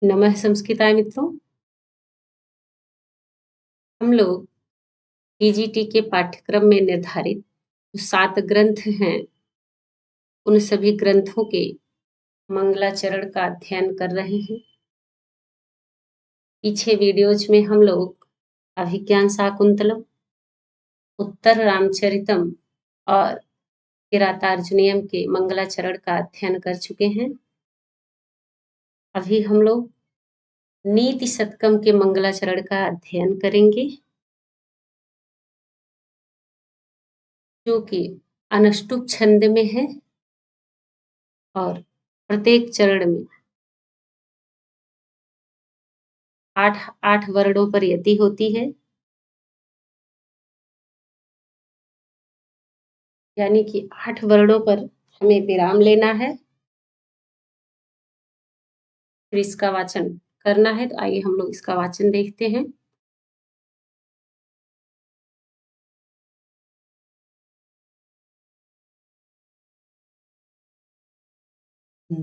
नमः संस्कृताय मित्रों। हम लोग पीजीटी के पाठ्यक्रम में निर्धारित जो 7 ग्रंथ हैं, उन सभी ग्रंथों के मंगलाचरण का अध्ययन कर रहे हैं। पीछे वीडियोज में हम लोग अभिज्ञान शाकुंतलम, उत्तर रामचरितम और किरातार्जुनीयम के मंगलाचरण का अध्ययन कर चुके हैं। अभी हम लोग नीति शतकम के मंगलाचरण का अध्ययन करेंगे, जो कि अनुष्टुप छंद में है और प्रत्येक चरण में 8 वर्णों पर यति होती है, यानी कि 8 वर्णों पर हमें विराम लेना है, फिर इसका वाचन करना है। तो आइए हम लोग इसका वाचन देखते हैं।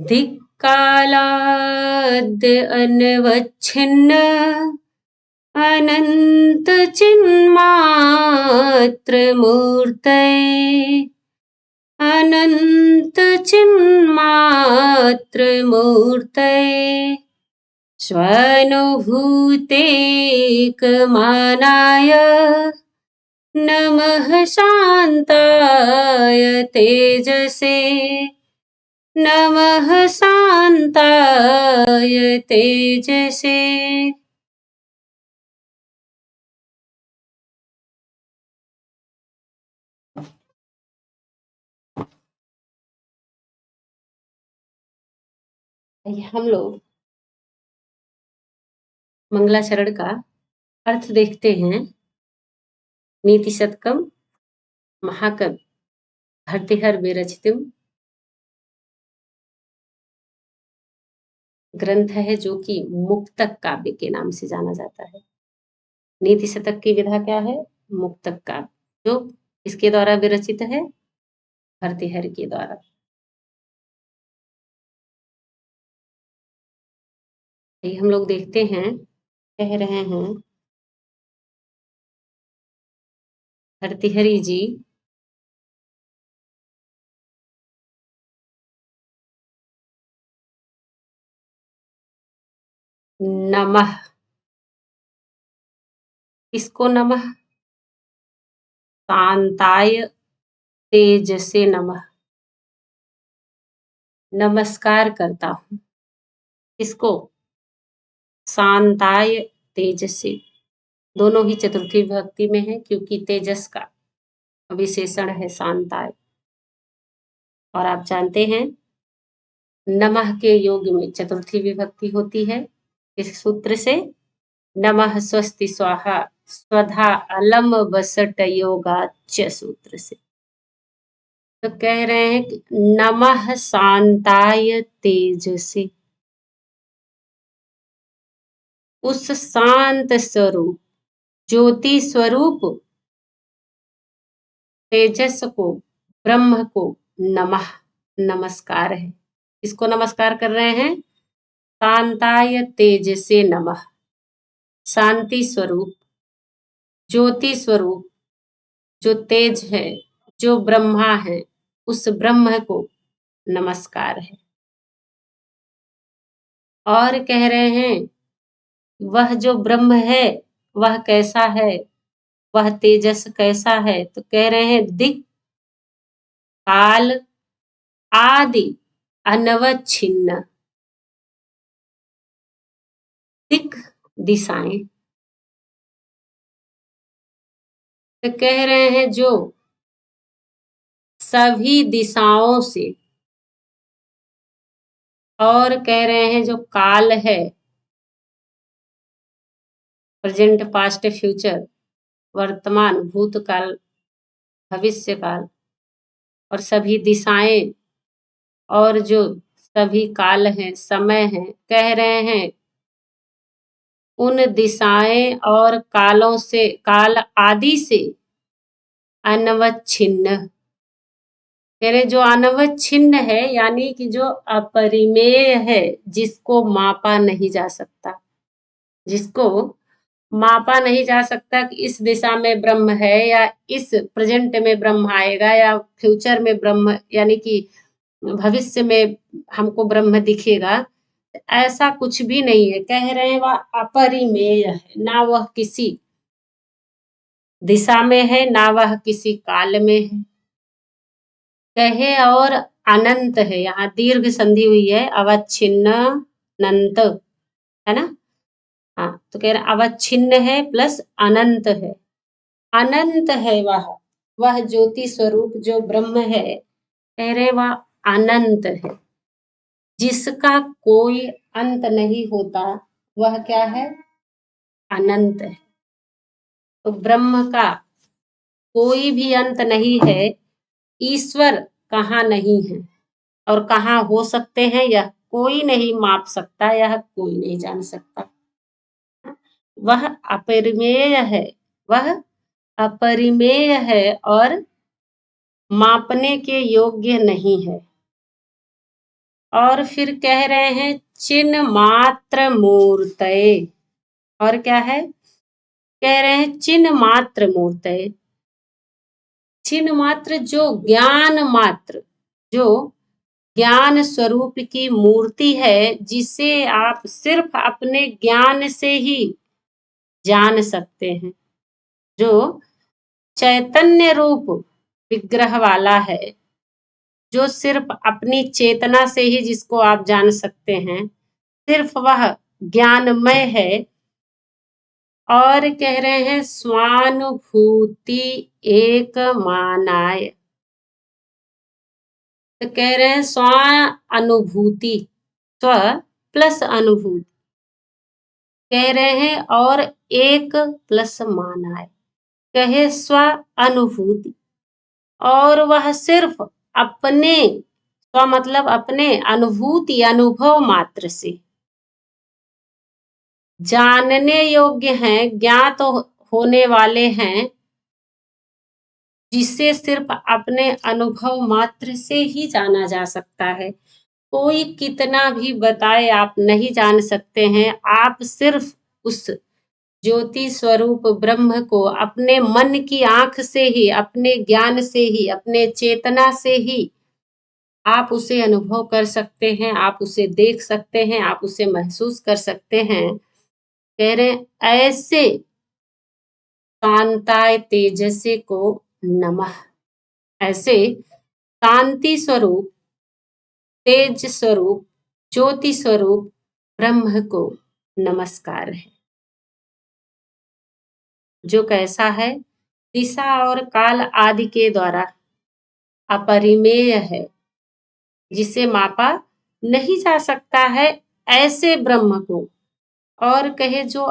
दिक्कालाद् अनवच्छिन्न अनंत चिन्मात्र मूर्तये अनंत चिन्मात्र मूर्तये स्वानुभूतेकमानाय नमः शान्ताय तेजसे नमः शान्ताय तेजसे। हम लोग मंगलाचरण का अर्थ देखते हैं। नीति शतकम महाकवि भर्तृहरि विरचितम ग्रंथ है, जो कि मुक्तक काव्य के नाम से जाना जाता है। नीति शतक की विधा क्या है? मुक्तक काव्य, जो इसके द्वारा विरचित है, भर्तृहरि के द्वारा। ये हम लोग देखते हैं, कह रहे हैं भर्तृहरि जी नमः, इसको नमः, शांताय तेजसे नमः, नमस्कार करता हूँ। इसको शांताय तेजसे, दोनों ही चतुर्थी विभक्ति में है, क्योंकि तेजस का विशेषण है शांताय। और आप जानते हैं नमः के योग में चतुर्थी विभक्ति होती है। इस सूत्र से नमः स्वस्ति स्वाहा स्वधा अलम वसट योगाच सूत्र से। तो कह रहे हैं कि नमः शांताय तेजसे, उस शांत स्वरूप ज्योति स्वरूप तेजस को, ब्रह्म को नमः, नमस्कार है। इसको नमस्कार कर रहे हैं? शांताय तेजसे नमः, शांति स्वरूप, ज्योति स्वरूप, जो तेज है, जो ब्रह्मा है, उस ब्रह्म को नमस्कार है। और कह रहे हैं वह जो ब्रह्म है वह कैसा है, वह तेजस कैसा है? तो कह रहे हैं दिक् काल आदि अनवच्छिन्न, दिक् दिशाएं, तो कह रहे हैं जो सभी दिशाओं से, और कह रहे हैं जो काल है, प्रेजेंट पास्ट फ्यूचर, वर्तमान भूतकाल भविष्य काल, और सभी दिशाएं, और जो सभी काल हैं, समय हैं, कह रहे हैं उन दिशाएं और कालों से, काल आदि से अनवच्छिन्न, कह रहे जो अनवच्छिन्न है, यानी कि जो अपरिमेय है, जिसको मापा नहीं जा सकता, जिसको मापा नहीं जा सकता कि इस दिशा में ब्रह्म है या इस प्रेजेंट में ब्रह्म आएगा या फ्यूचर में ब्रह्म, यानी कि भविष्य में हमको ब्रह्म दिखेगा। ऐसा कुछ भी नहीं है। कह रहे हैं वह अपरिमेय है, ना वह किसी दिशा में है, ना वह किसी काल में है। कहे और अनंत है, यहाँ दीर्घ संधि हुई है, अवच्छिन्न अनंत, है ना। हाँ, तो कह रहे अवच्छिन्न है प्लस अनंत है। अनंत है वह ज्योति स्वरूप जो ब्रह्म है, कह रहे वह अनंत है, जिसका कोई अंत नहीं होता, वह क्या है, अनंत है। तो ब्रह्म का कोई भी अंत नहीं है। ईश्वर कहाँ नहीं है और कहाँ हो सकते हैं, यह कोई नहीं माप सकता, यह कोई नहीं जान सकता। वह अपरिमेय है, वह अपरिमेय है और मापने के योग्य नहीं है। और फिर कह रहे हैं चिन्ह मात्र मूर्तये। और क्या है, कह रहे हैं चिन्ह मात्र मूर्तये। चिन्ह मात्र जो ज्ञान मात्र, जो ज्ञान स्वरूप की मूर्ति है, जिसे आप सिर्फ अपने ज्ञान से ही जान सकते हैं, जो चैतन्य रूप विग्रह वाला है, जो सिर्फ अपनी चेतना से ही जिसको आप जान सकते हैं, सिर्फ वह ज्ञानमय है। और कह रहे हैं स्वानुभूति एक मानाय। तो कह रहे हैं स्व अनुभूति, स्व प्लस अनुभूति, कह रहे हैं और एक प्लस मानाय, कहे स्व अनुभूति, और वह सिर्फ अपने, स्व मतलब अपने, अनुभूति अनुभव मात्र से जानने योग्य हैं, ज्ञात होने वाले हैं, जिसे सिर्फ अपने अनुभव मात्र से ही जाना जा सकता है। कोई कितना भी बताए आप नहीं जान सकते हैं। आप सिर्फ उस ज्योति स्वरूप ब्रह्म को अपने मन की आंख से ही, अपने ज्ञान से ही, अपने चेतना से ही आप उसे अनुभव कर सकते हैं, आप उसे देख सकते हैं, आप उसे महसूस कर सकते हैं। कह रहे हैं ऐसे शांताय तेजसे को नमः। ऐसे शांति स्वरूप, तेज स्वरूप, ज्योति स्वरूप ब्रह्म को नमस्कार है, जो कैसा है, दिशा और काल आदि के द्वारा अपरिमेय है, जिसे मापा नहीं जा सकता है, ऐसे ब्रह्म को। और कहे जो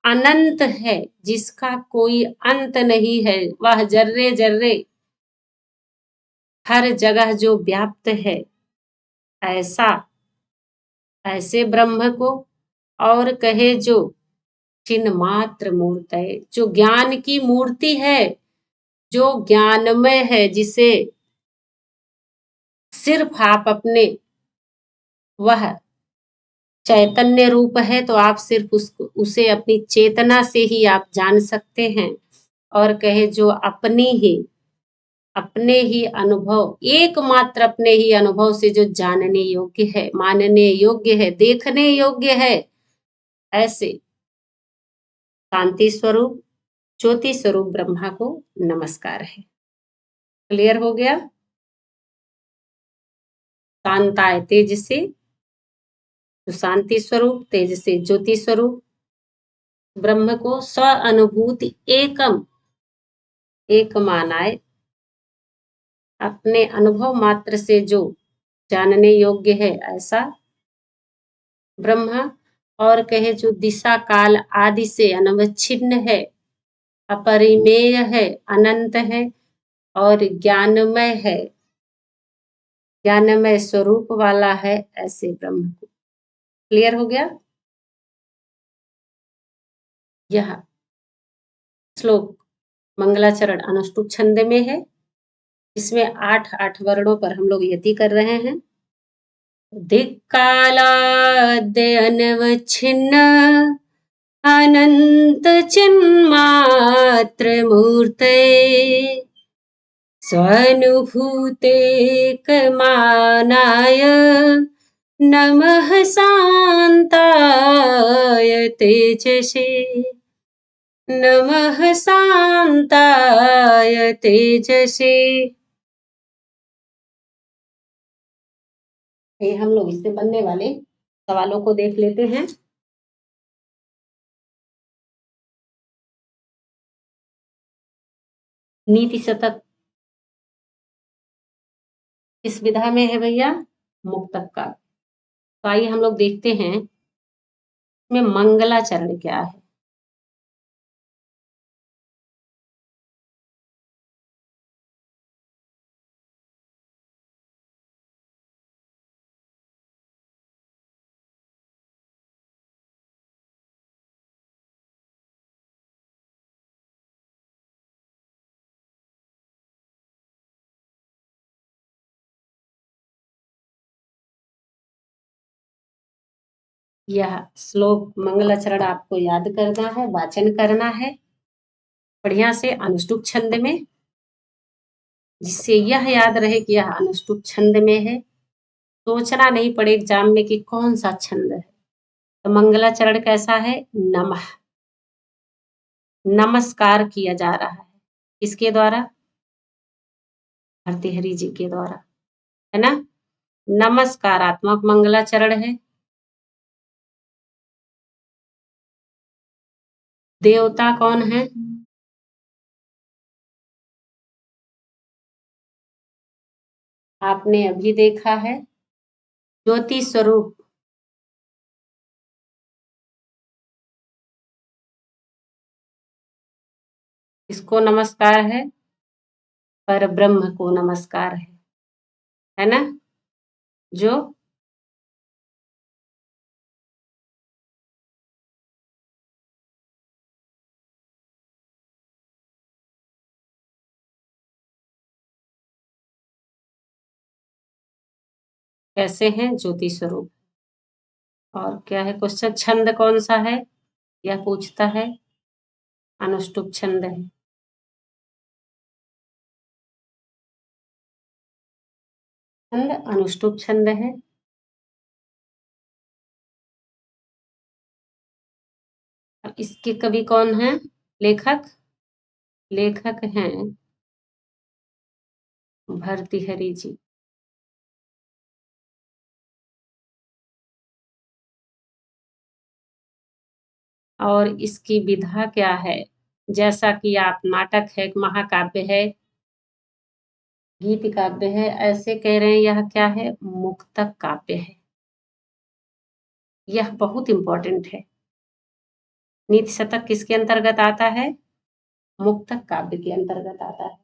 अनंत है, जिसका कोई अंत नहीं है, वह जर्रे जर्रे हर जगह जो व्याप्त है, ऐसा, ऐसे ब्रह्म को। और कहे जो चिन्ह मात्र मूर्त है, जो ज्ञान की मूर्ति है, जो ज्ञानमय है, जिसे सिर्फ आप अपने, वह चैतन्य रूप है, तो आप सिर्फ उसको, उसे अपनी चेतना से ही आप जान सकते हैं। और कहे जो अपने ही अनुभव, एकमात्र अपने ही अनुभव से जो जानने योग्य है, मानने योग्य है, देखने योग्य है, ऐसे शांति स्वरूप, ज्योति स्वरूप ब्रह्मा को नमस्कार है। क्लियर हो गया। शांताय तेज से, तो शांति स्वरूप, तेज से ज्योति स्वरूप ब्रह्म को स्व अनुभूति एकम, एक मानाए, अपने अनुभव मात्र से जो जानने योग्य है, ऐसा ब्रह्म। और कहे जो दिशा काल आदि से अनवच्छिन्न है, अपरिमेय है, अनंत है और ज्ञानमय है, ज्ञानमय स्वरूप वाला है, ऐसे ब्रह्म को। क्लियर हो गया। यह श्लोक मंगलाचरण अनुष्टुप छंद में है। इसमें 8 वर्णों पर हम लोग यति कर रहे हैं। दिक्कालाद्यनवच्छिन्न अनंत चिन्मात्र मूर्ते स्वानुभूतेकमानाय नमः शान्ताय तेजसे नमः शान्ताय तेजसे। ये हम लोग इससे बनने वाले सवालों को देख लेते हैं। नीति शतक किस विधा में है भैया? मुक्तक का। तो आइए हम लोग देखते हैं इसमें मंगलाचरण क्या है। यह श्लोक मंगलाचरण आपको याद करना है, वाचन करना है बढ़िया से अनुष्टुप छंद में, जिससे यह याद रहे कि यह अनुष्टुप छंद में है। सोचना नहीं पड़े एग्जाम में कि कौन सा छंद है। तो मंगलाचरण कैसा है? नमः, नमस्कार किया जा रहा है। किसके द्वारा? भर्तृहरि जी के द्वारा, है ना। नमस्कारात्मक मंगलाचरण है। देवता कौन है? आपने अभी देखा है, ज्योति स्वरूप। इसको नमस्कार है, पर ब्रह्म को नमस्कार है ना। जो कैसे हैं? ज्योति स्वरूप। और क्या है क्वेश्चन? छंद कौन सा है यह पूछता है। अनुष्टुप छंद है। छंद अनुष्टुप छंद है। अब इसके कवि कौन है? लेखक। लेखक हैं भर्तृहरि जी। और इसकी विधा क्या है? जैसा कि आप नाटक है, महाकाव्य है, गीत काव्य है, ऐसे कह रहे हैं, यह क्या है? मुक्तक काव्य है। यह बहुत इंपॉर्टेंट है। नीति शतक किसके अंतर्गत आता है? मुक्तक काव्य के अंतर्गत आता है।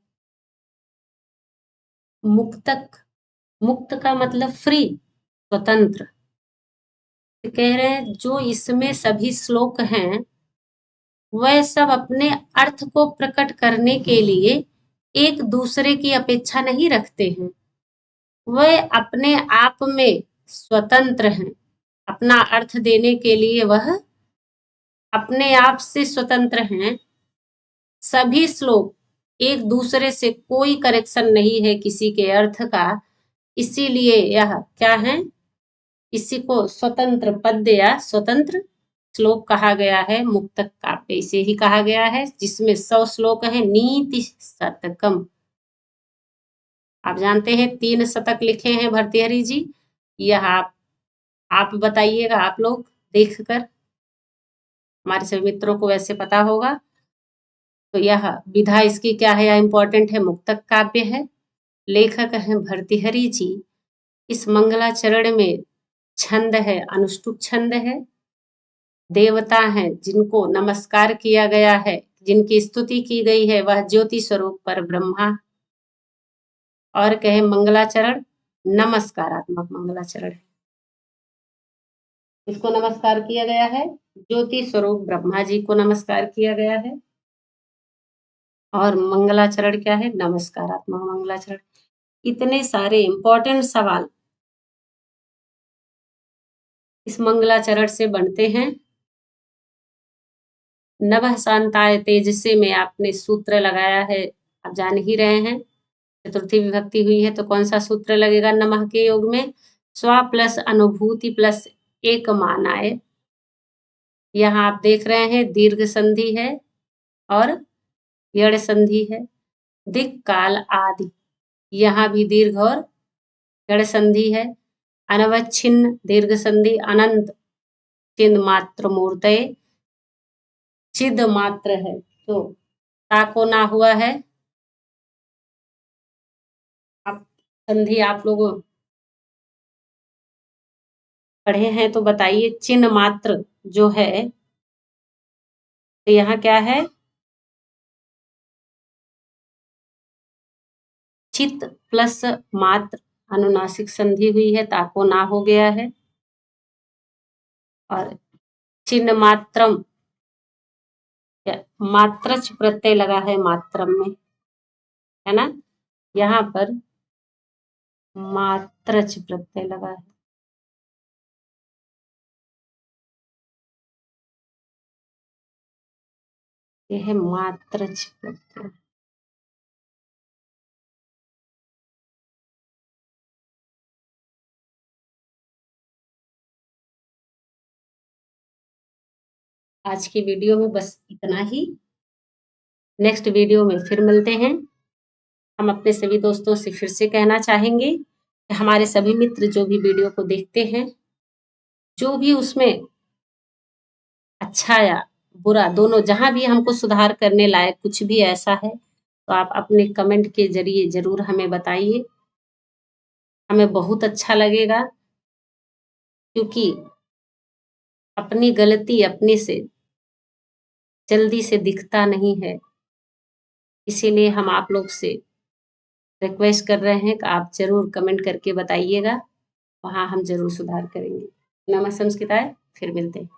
मुक्तक, मुक्त का मतलब फ्री, स्वतंत्र। कह रहे हैं जो इसमें सभी श्लोक हैं वह सब अपने अर्थ को प्रकट करने के लिए एक दूसरे की अपेक्षा नहीं रखते हैं। वह अपने आप में स्वतंत्र हैं। अपना अर्थ देने के लिए वह अपने आप से स्वतंत्र हैं। सभी श्लोक एक दूसरे से कोई करेक्शन नहीं है किसी के अर्थ का। इसीलिए यह क्या है? इसी को स्वतंत्र पद्य या स्वतंत्र श्लोक कहा गया है। मुक्तक काव्य इसे ही कहा गया है, जिसमें 100 श्लोक है। नीति शतकम। आप जानते हैं 3 शतक लिखे हैं भर्तृहरि जी। यह आप बताइएगा, आप लोग देखकर। हमारे सभी मित्रों को वैसे पता होगा। तो यह विधा इसकी क्या है? यह इंपॉर्टेंट है, मुक्तक काव्य है। लेखक हैं भर्तृहरि जी। इस मंगलाचरण में छंद है, अनुष्टुप छंद है। देवता हैं जिनको नमस्कार किया गया है, जिनकी स्तुति की गई है, वह ज्योति स्वरूप पर ब्रह्मा। और कहे मंगलाचरण नमस्कारात्मक मंगलाचरण है। इसको नमस्कार किया गया है, ज्योति स्वरूप ब्रह्मा जी को नमस्कार किया गया है। और मंगलाचरण क्या है? नमस्कारात्मक मंगलाचरण। इतने सारे इंपॉर्टेंट सवाल इस मंगलाचरण से बनते हैं। नभः शांताय तेजसे में आपने सूत्र लगाया है, आप जान ही रहे हैं। चतुर्थी विभक्ति हुई है तो कौन सा सूत्र लगेगा नमः के योग में? स्वा प्लस अनुभूति प्लस एक मानाय। यहाँ आप देख रहे हैं दीर्घ संधि है और यड़ संधि है। दिक् काल आदि, यहाँ भी दीर्घ और यड़ संधि है। अनवच्छिन्न दीर्घ संधि अनंत चिन्ह मात्र मूर्तये, चिद मात्र है तो ताको ना हुआ है। आप संधि आप लोग पढ़े हैं तो बताइए। चिन्ह मात्र जो है तो यहाँ क्या है? चित प्लस मात्र अनुनासिक संधि हुई है, ताको ना हो गया है। और चिन्ह मात्रम, मात्रच प्रत्यय लगा है मात्रम में, है ना? यहाँ पर मात्रच प्रत्यय लगा है। यह है मात्रच प्रत्यय। आज की वीडियो में बस इतना ही। नेक्स्ट वीडियो में फिर मिलते हैं। हम अपने सभी दोस्तों से फिर से कहना चाहेंगे कि हमारे सभी मित्र जो भी वीडियो को देखते हैं, जो भी उसमें अच्छा या बुरा दोनों, जहां भी हमको सुधार करने लायक कुछ भी ऐसा है तो आप अपने कमेंट के जरिए जरूर हमें बताइए। हमें बहुत अच्छा लगेगा, क्योंकि अपनी गलती अपने से जल्दी से दिखता नहीं है। इसीलिए हम आप लोग से रिक्वेस्ट कर रहे हैं कि आप जरूर कमेंट करके बताइएगा, वहां हम जरूर सुधार करेंगे। नमः संस्कृताय, फिर मिलते हैं।